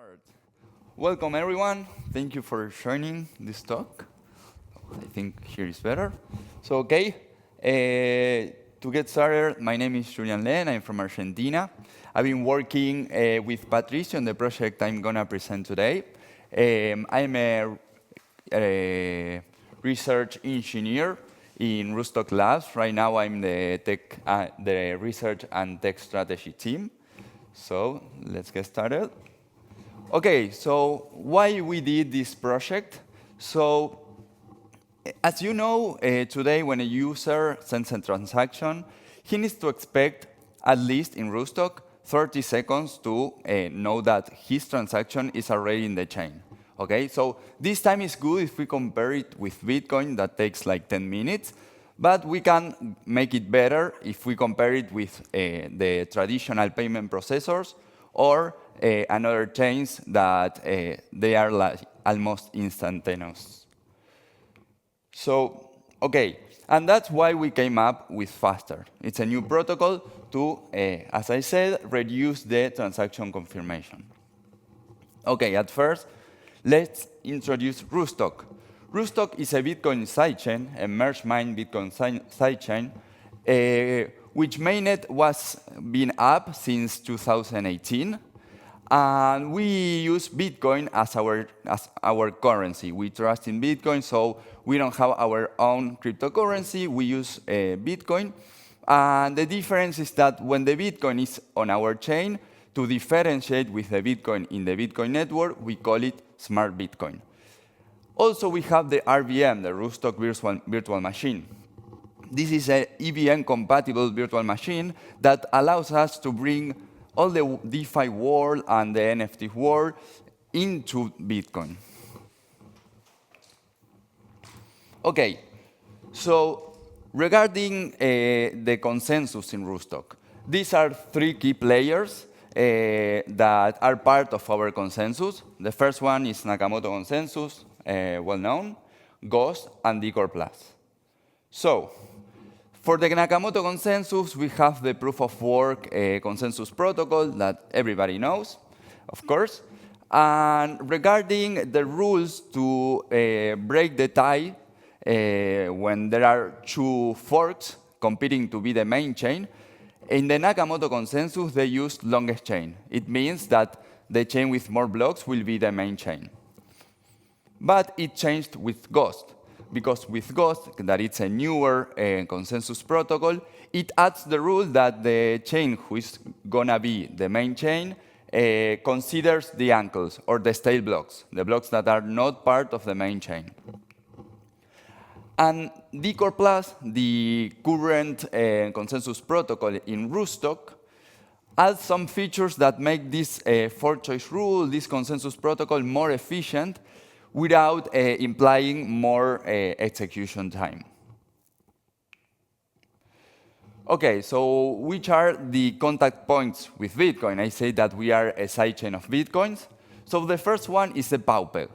start. Welcome everyone. Thank you for joining this talk. I think here is better. So to get started, my name is Julian. I'm from Argentina. I've been working with Patricio on the project I'm gonna present today. I'm a research engineer in Rootstock Labs. Right now, I'm the research and tech strategy team. So let's get started. OK, so why we did this project? So as you know, today when a user sends a transaction, he needs to expect, at least in Rootstock, 30 seconds to know that his transaction is already in the chain. OK, so this time is good if we compare it with Bitcoin, that takes like 10 minutes. But we can make it better if we compare it with the traditional payment processors or another chains that they are like almost instantaneous. So, OK, and that's why we came up with Faster. It's a new protocol to, as I said, reduce the transaction confirmation. OK, at first, let's introduce Rootstock. Rootstock is a Bitcoin sidechain, a merge-mined Bitcoin sidechain, which mainnet was been up since 2018. And we use Bitcoin as our currency. We trust in Bitcoin, so we don't have our own cryptocurrency. We use Bitcoin. And the difference is that when the Bitcoin is on our chain, to differentiate with the Bitcoin in the Bitcoin network, we call it Smart Bitcoin. Also, we have the RVM, the Rootstock virtual machine. This is an EVM-compatible virtual machine that allows us to bring all the DeFi world and the NFT world into Bitcoin. OK, so regarding the consensus in Rootstock, these are three key players that are part of our consensus. The first one is Nakamoto consensus, well-known, Ghost, and Decor+. So for the Nakamoto consensus, we have the proof-of-work consensus protocol that everybody knows, of course. And regarding the rules to break the tie when there are two forks competing to be the main chain, in the Nakamoto consensus, they used longest chain. It means that the chain with more blocks will be the main chain. But it changed with Ghost, because with Ghost, that it's a newer consensus protocol, it adds the rule that the chain who is going to be the main chain considers the ankles, or the stale blocks, the blocks that are not part of the main chain. And Decor+, the current consensus protocol in Rootstock, adds some features that make this four-choice rule, this consensus protocol, more efficient without implying more execution time. OK, so which are the contact points with Bitcoin? I say that we are a sidechain of Bitcoins. So the first one is the PowPeg.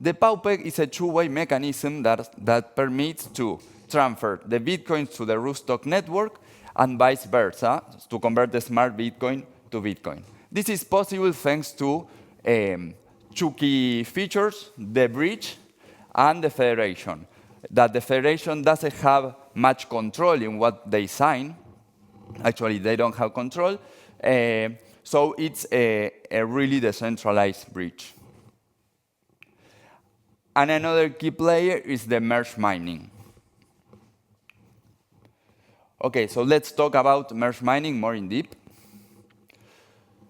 The PowPeg is a two-way mechanism that permits to transfer the Bitcoins to the Rootstock network and vice versa, to convert the smart Bitcoin to Bitcoin. This is possible thanks to two key features, the bridge and the federation. That the federation doesn't have much control in what they sign. Actually, they don't have control. So it's a really decentralized bridge. And another key player is the merge mining. OK, so let's talk about merge mining more in depth.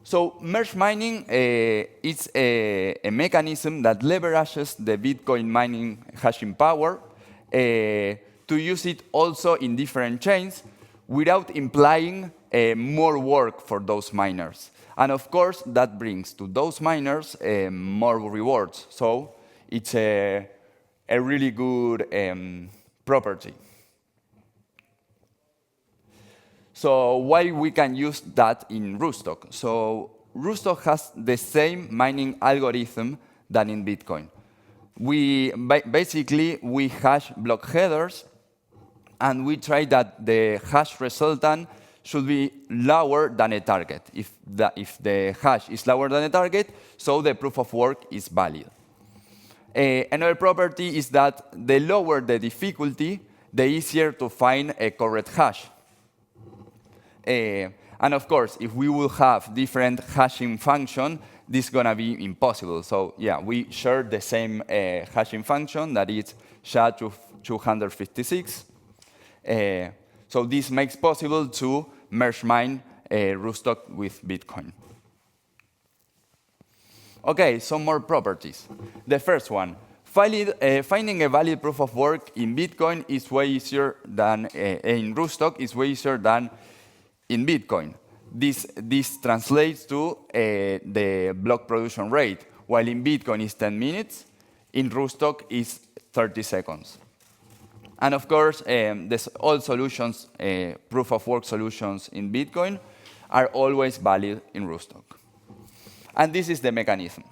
So merge mining is a mechanism that leverages the Bitcoin mining hashing power to use it also in different chains without implying more work for those miners. And of course, that brings to those miners more rewards. So it's a really good property. So why we can use that in Rootstock? So Rootstock has the same mining algorithm than in Bitcoin. Basically, we hash block headers, and we try that the hash resultant should be lower than a target. If the hash is lower than a target, so the proof of work is valid. Another property is that the lower the difficulty, the easier to find a correct hash. And of course, if we will have different hashing function, this is going to be impossible. So yeah, we share the same hashing function, that is SHA-256. So this makes possible to merge mine Rootstock with Bitcoin. OK, some more properties. The first one, finding a valid proof of work in Bitcoin is way easier than in Rootstock is way easier than in Bitcoin. This translates to the block production rate. While in Bitcoin is 10 minutes, in Rootstock is 30 seconds. And of course, all solutions, proof of work solutions in Bitcoin, are always valid in Rootstock. And this is the mechanism.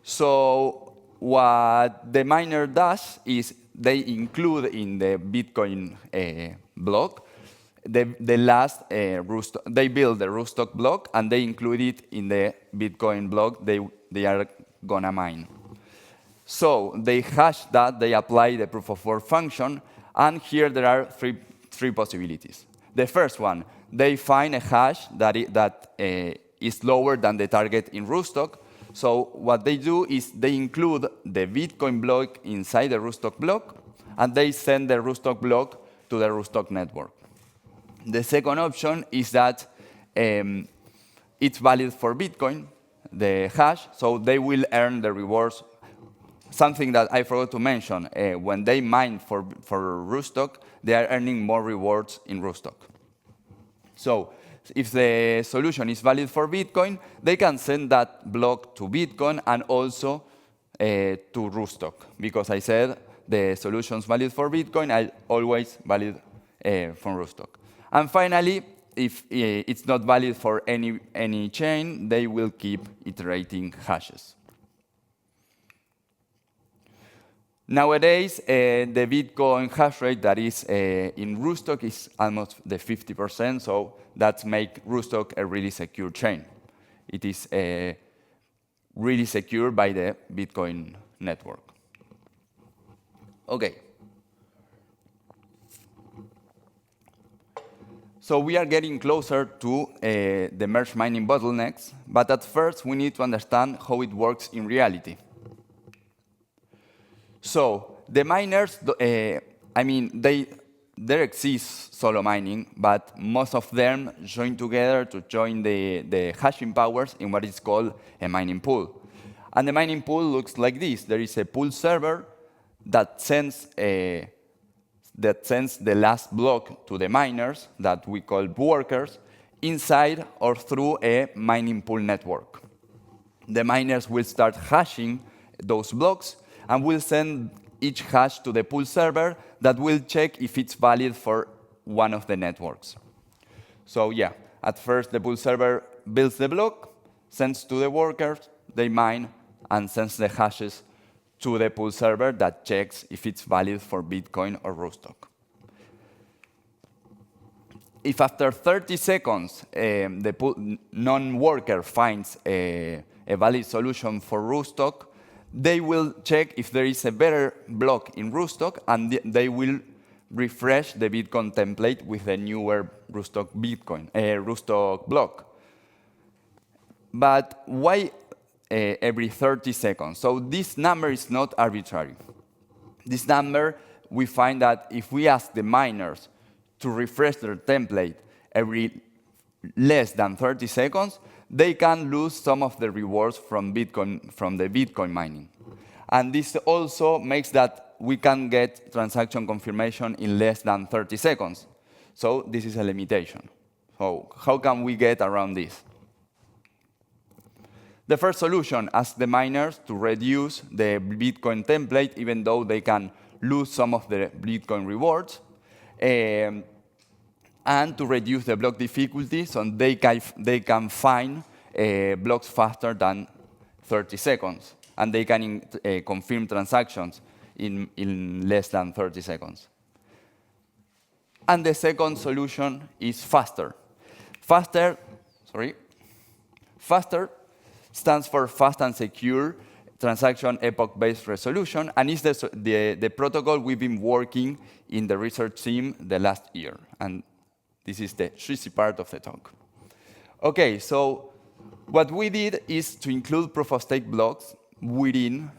So what the miner does is they include in the Bitcoin block the last Rootstock. They build the Rootstock block, and they include it in the Bitcoin block they are going to mine. So they hash that, they apply the proof of work function, and here there are three possibilities. The first one, they find a hash that is lower than the target in Rootstock. So what they do is they include the Bitcoin block inside the Rootstock block, and they send the Rootstock block to the Rootstock network. The second option is that it's valid for Bitcoin, the hash, so they will earn the rewards. Something that I forgot to mention, when they mine for Rootstock, they are earning more rewards in Rootstock. So if the solution is valid for Bitcoin, they can send that block to Bitcoin and also to Rootstock, because I said the solutions valid for Bitcoin are always valid from Rootstock. And finally, if it's not valid for any chain, they will keep iterating hashes. Nowadays, the Bitcoin hash rate that is in Rootstock is almost the 50%, so that makes Rootstock a really secure chain. It is really secured by the Bitcoin network. OK. So we are getting closer to the merge mining bottlenecks, but at first we need to understand how it works in reality. So the miners, there exists solo mining, but most of them join together to join the hashing powers in what is called a mining pool. And the mining pool looks like this. There is a pool server that sends the last block to the miners that we call workers inside or through a mining pool network. The miners will start hashing those blocks and will send each hash to the pool server that will check if it's valid for one of the networks. So yeah, at first the pool server builds the block, sends to the workers, they mine, and sends the hashes to the pool server that checks if it's valid for Bitcoin or Rootstock. If after 30 seconds the non-worker finds a valid solution for Rootstock, they will check if there is a better block in Rootstock, and they will refresh the Bitcoin template with a newer Rootstock block. But why every 30 seconds? So this number is not arbitrary. This number, we find that if we ask the miners to refresh their template every less than 30 seconds, they can lose some of the rewards from the Bitcoin mining. And this also makes that we can get transaction confirmation in less than 30 seconds. So this is a limitation. So how can we get around this? The first solution asks the miners to reduce the Bitcoin template, even though they can lose some of the Bitcoin rewards, and to reduce the block difficulty so they can find blocks faster than 30 seconds. And they can confirm transactions in less than 30 seconds. And the second solution is faster. Faster stands for fast and secure transaction epoch-based resolution, and is the protocol we've been working in the research team the last year. And this is the juicy part of the talk. OK, so what we did is to include proof-of-stake blocks within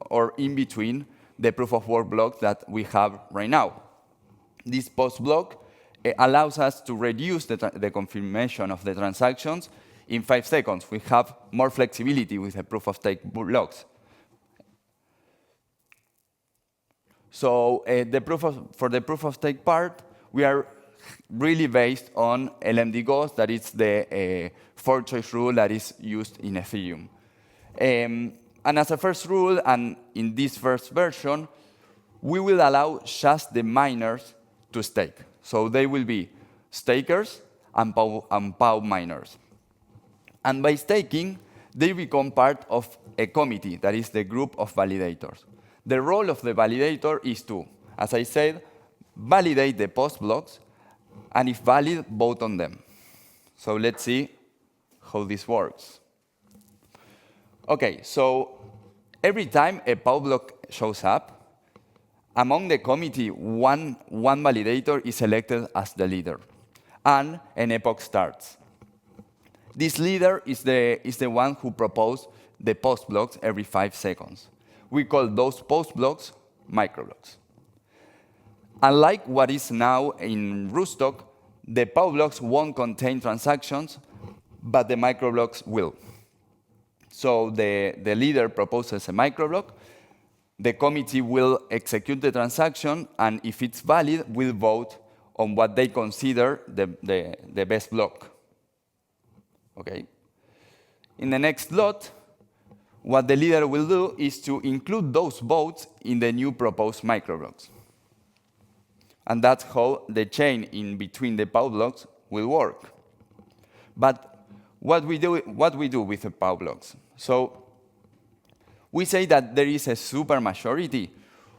or in between the proof-of-work blocks that we have right now. This post block allows us to reduce the confirmation of the transactions in 5 seconds. We have more flexibility with the proof-of-stake blocks. So for the proof-of-stake part, we are really based on LMD Ghost. That is the 4-choice rule that is used in Ethereum. And as a first rule, and in this first version, we will allow just the miners to stake. So they will be stakers and POW miners. And by staking, they become part of a committee, that is the group of validators. The role of the validator is to, as I said, validate the post blocks, and if valid, vote on them. So let's see how this works. OK, so every time a POW block shows up, among the committee, one validator is selected as the leader, and an epoch starts. This leader is the one who proposed the post blocks every 5 seconds. We call those post blocks microblocks. Unlike what is now in Rootstock, the POW blocks won't contain transactions, but the microblocks will. So the leader proposes a microblock, the committee will execute the transaction, and if it's valid, will vote on what they consider the best block. Okay. In the next lot, what the leader will do is to include those votes in the new proposed microblocks. And that's how the chain in between the POW blocks will work. But what we do with the POW blocks? So we say that there is a supermajority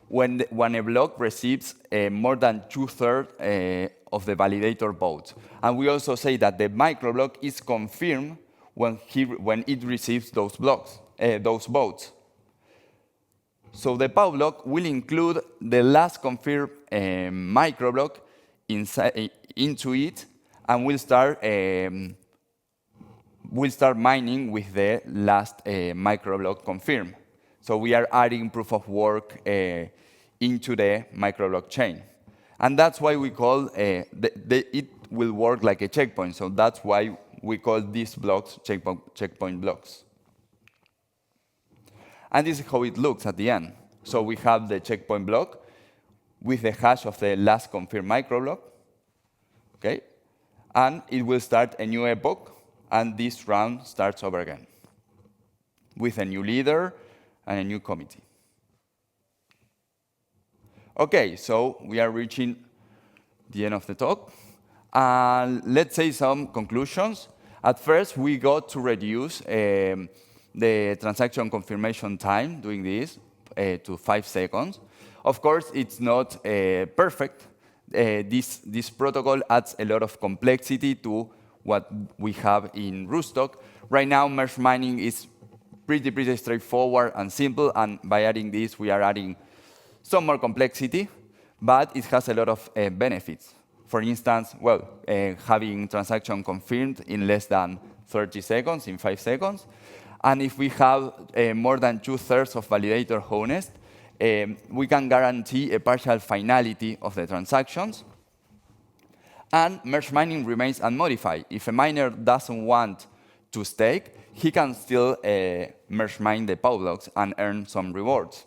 when a block receives more than 2/3 of the validator votes. And we also say that the microblock is confirmed when it receives those votes. So the POW block will include the last confirmed microblock into it, and we'll start mining with the last microblock confirmed. So we are adding proof of work into the microblock chain. And that's why we call it will work like a checkpoint. So that's why we call these blocks checkpoint blocks. And this is how it looks at the end. So we have the checkpoint block with the hash of the last confirmed microblock. Okay? And it will start a new epoch, and this round starts over again with a new leader and a new committee. OK, so we are reaching the end of the talk. Let's say some conclusions. At first, we got to reduce the transaction confirmation time doing this to 5 seconds. Of course, it's not perfect. This protocol adds a lot of complexity to what we have in Rootstock. Right now, merge mining is pretty straightforward and simple, and by adding this, we are adding some more complexity, but it has a lot of benefits. For instance, having transaction confirmed in less than 30 seconds, in 5 seconds. And if we have more than 2/3 of validator honest, we can guarantee a partial finality of the transactions. And merge mining remains unmodified. If a miner doesn't want to stake, he can still merge mine the POW blocks and earn some rewards.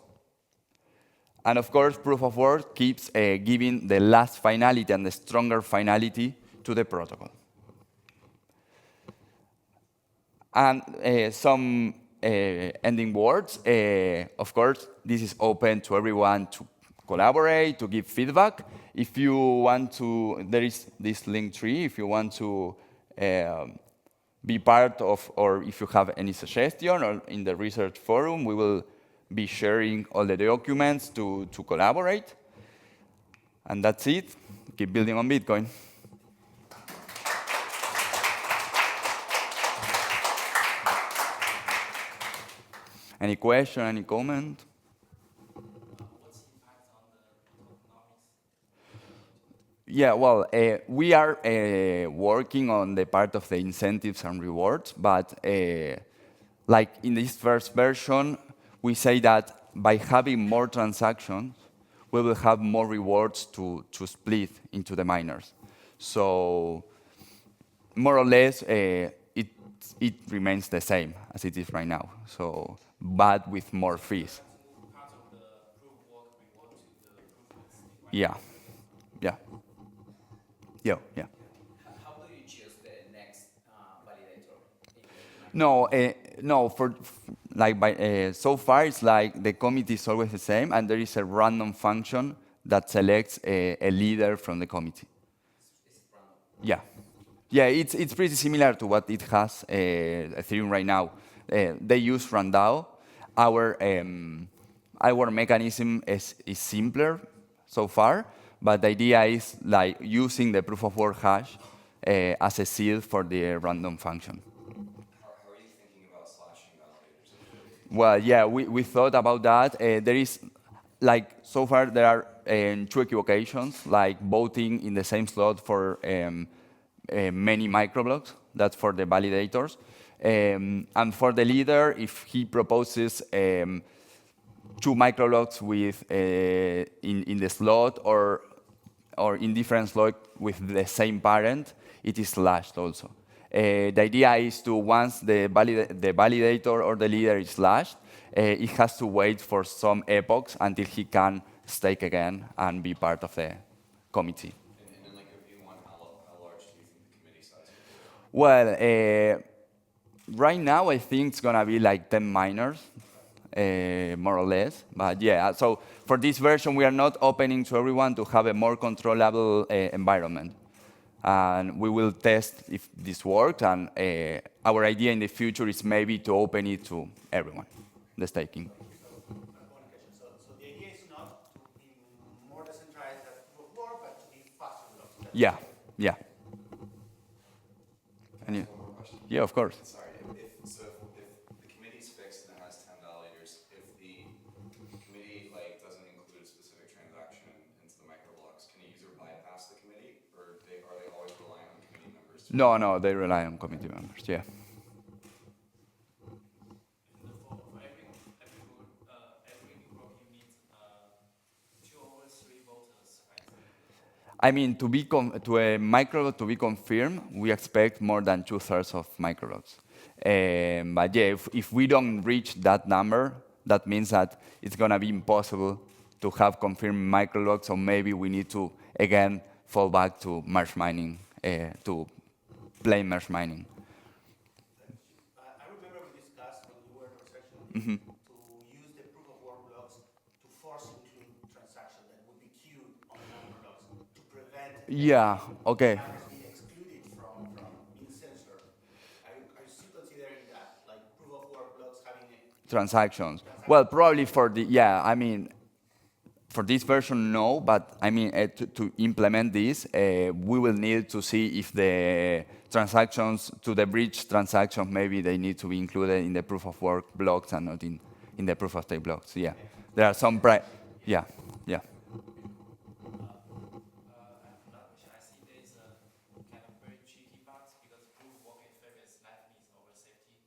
And of course, proof of work keeps giving the last finality and the stronger finality to the protocol. And some ending words. Of course, this is open to everyone to collaborate, to give feedback. If you want to, there is this link tree. If you want to be part of, or if you have any suggestion, or in the research forum, we will be sharing all the documents to collaborate. And that's it. keep building on Bitcoin. Any question, any comment? What's the impact on the tokenomics? Yeah, well, we are working on the part of the incentives and rewards, but like in this first version, we say that by having more transactions, we will have more rewards to split into the miners. So more or less, it remains the same as it is right now, so, but with more fees. Part of the proof of work reward to the proof of stake, right? Yeah, yeah, yeah, yeah. How do you choose the next validator in the No, no. Like so far, it's like the committee is always the same, and there is a random function that selects a leader from the committee. Is it random? Yeah, yeah. It's pretty similar to what it has Ethereum right now. They use Randao. Our mechanism is simpler so far, but the idea is like using the proof of work hash as a seed for the random function. How are you thinking about slashing validators? Well, yeah, we thought about that. There is, like, so far there are two equivocations, like voting in the same slot for many microblocks. That's for the validators. And for the leader, if he proposes two microblocks with in the slot or in different slot with the same parent, it is slashed also. The idea is to, once the validator or the leader is slashed, it has to wait for some epochs until he can stake again and be part of the committee. And then, like, if you want, how large do you think the committee size could be? Well, right now I think it's gonna be like 10 miners, more or less. But yeah, so for this version, we are not opening to everyone to have a more controllable environment. And we will test if this works. And our idea in the future is maybe to open it to everyone, the staking. So the idea is not to be more decentralized than proof of work, but to be faster blocks. Yeah, yeah. And you? One more question. Yeah, of course. Sorry, if the committee's fixed and it has 10 validators, if the committee like doesn't include a specific transaction into the microblocks, can a user bypass the committee, or are they always relying on committee members? No, no, they rely on committee members, yeah. For every group, you need 2 over 3 voters, right? I mean, to a microblock to be confirmed, we expect more than 2/3 of microblocks. But yeah, if we don't reach that number, that means that it's going to be impossible to have confirmed microblocks, so maybe we need to, again, fall back to merge mining, to plain merge mining. I remember we discussed when we were in section Mm-hmm. to use the proof of work blocks to force include transactions that would be queued on microblocks to prevent Yeah, okay. miners being excluded from being censored. Are you still considering that, like proof of work blocks having a Transactions. Well, probably for the, yeah, I mean, for this version, no, but I mean, to implement this, we will need to see if the transactions to the bridge transactions, maybe they need to be included in the proof of work blocks and not in the proof of stake blocks. Yeah, there are some, yeah, yeah. Another question, I see there's a kind of very tricky part because proof of work favors liveness over safety,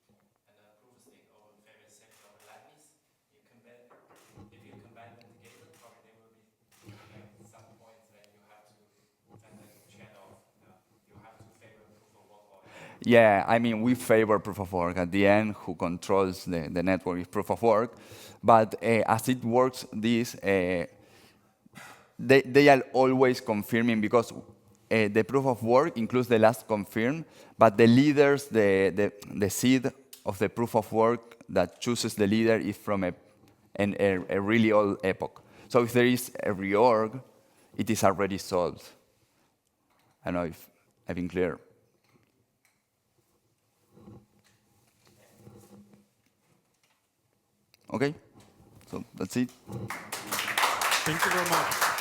and proof of stake favors safety over liveness. If you combine them together, probably there will be like some points that you have to kind of trade off. You have to favor proof of work or Yeah, I mean, we favor proof of work. At the end, who controls the network is proof of work. But as it works, they are always confirming because the proof of work includes the last confirm, but the leaders, the seed of the proof of work that chooses the leader is from a really old epoch. So if there is a reorg, it is already solved. I don't know if I've been clear. Okay, so that's it. Thank you very much.